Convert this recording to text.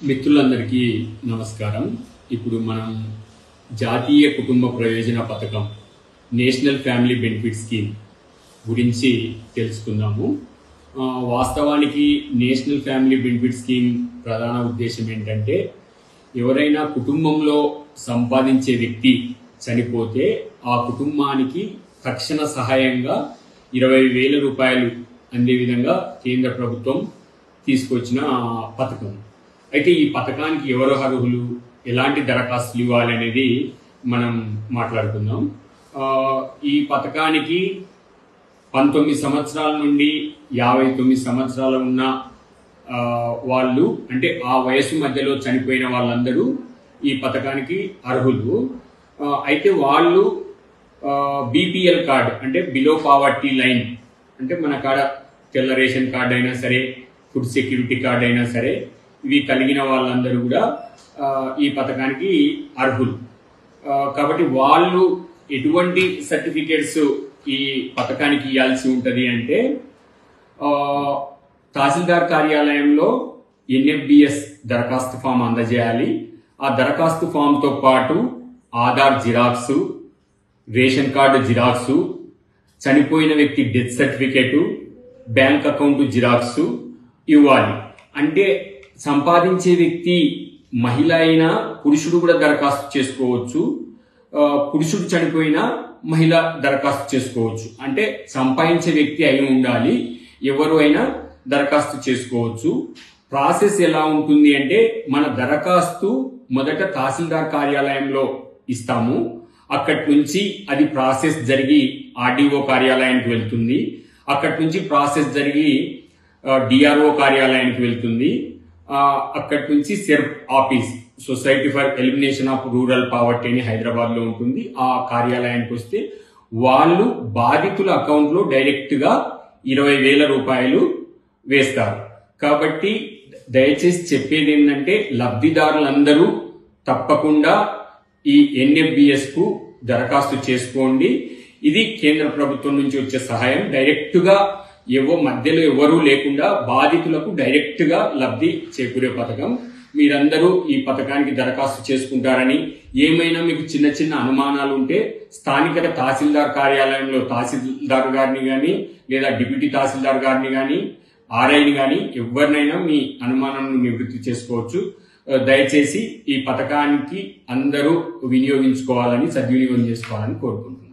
మిత్రులందరికీ నమస్కారం. ఇప్పుడు మనం జాతీయ కుటుంబ ప్రయోజన పథకం నేషనల్ ఫ్యామిలీ బెనిఫిట్ స్కీమ్ గురించి తెలుసుకుందాము. వాస్తవానికి నేషనల్ ఫ్యామిలీ బెనిఫిట్ స్కీమ్ ప్రధాన ఉద్దేశం ఏంటంటే, ఎవరైనా కుటుంబంలో సంపాదించే వ్యక్తి చనిపోతే ఆ కుటుంబానికి తక్షణ సహాయంగా 20,000 రూపాయలు అందే విధంగా కేంద్ర ప్రభుత్వం తీసుకొచ్చిన పథకం. అయితే ఈ పథకానికి ఎవరు అర్హులు, ఎలాంటి దరఖాస్తులు ఇవ్వాలి అనేది మనం మాట్లాడుకుందాం. ఈ పథకానికి 19 సంవత్సరాల నుండి 59 సంవత్సరాలు ఉన్న వాళ్ళు, అంటే ఆ వయసు మధ్యలో చనిపోయిన వాళ్ళందరూ ఈ పథకానికి అర్హులు. అయితే వాళ్ళు బీపీఎల్ కార్డ్, అంటే బిలో పావర్టీ లైన్, అంటే మన కాడ తెల్ల రేషన్ కార్డ్ అయినా సరే, ఫుడ్ సెక్యూరిటీ కార్డ్ అయినా సరే, ఇవి కలిగిన వాళ్ళందరూ కూడా ఈ పథకానికి అర్హులు. కాబట్టి వాళ్ళు ఎటువంటి సర్టిఫికేట్స్ ఈ పథకానికి ఇవ్వాల్సి ఉంటుంది అంటే, తహసీల్దార్ కార్యాలయంలో NFBS దరఖాస్తు ఫామ్ అందజేయాలి. ఆ దరఖాస్తు ఫామ్తో పాటు Aadhaar xerox, ration card xerox, చనిపోయిన వ్యక్తి death certificate, bank account xerox ఇవ్వాలి. అంటే సంపాదించే వ్యక్తి మహిళ అయినా పురుషుడు కూడా దరఖాస్తు చేసుకోవచ్చు. పురుషుడు చనిపోయినా మహిళ దరఖాస్తు చేసుకోవచ్చు. అంటే సంపాదించే వ్యక్తి అయి ఉండాలి, ఎవరు అయినా దరఖాస్తు చేసుకోవచ్చు. ప్రాసెస్ ఎలా ఉంటుంది అంటే, మన దరఖాస్తు మొదట తహసీల్దార్ కార్యాలయంలో ఇస్తాము. అక్కడి నుంచి అది ప్రాసెస్ జరిగి RDO కార్యాలయానికి వెళ్తుంది. అక్కడి నుంచి ప్రాసెస్ జరిగి DRO కార్యాలయానికి వెళ్తుంది. అక్కడి నుంచి SERP office, society for elimination of rural poverty అని హైదరాబాద్ లో ఉంటుంది. ఆ కార్యాలయానికి వస్తే వాళ్ళు బాధితుల అకౌంట్ లో డైరెక్ట్ గా 20,000 రూపాయలు వేస్తారు. కాబట్టి దయచేసి చెప్పేది ఏంటంటే, లబ్ధిదారులందరూ తప్పకుండా ఈ NFBS కు దరఖాస్తు చేసుకోండి. ఇది కేంద్ర ప్రభుత్వం నుంచి వచ్చే సహాయం. డైరెక్ట్ గా మధ్యలో ఎవరూ లేకుండా బాధితులకు డైరెక్ట్ గా లబ్ధి చేకూరే పథకం. మీరందరూ ఈ పథకానికి దరఖాస్తు చేసుకుంటారని, ఏమైనా మీకు చిన్న చిన్న అనుమానాలు ఉంటే స్థానిక తహసీల్దార్ కార్యాలయంలో తహసీల్దార్ గారిని గాని, లేదా డిప్యూటీ తహసీల్దార్ గారిని గాని, RIని గాని, ఎవరినైనా మీ అనుమానాలను నివృత్తి చేసుకోవచ్చు. దయచేసి ఈ పథకానికి అందరూ వినియోగించుకోవాలని, సద్వినియోగం చేసుకోవాలని కోరుకుంటున్నాను.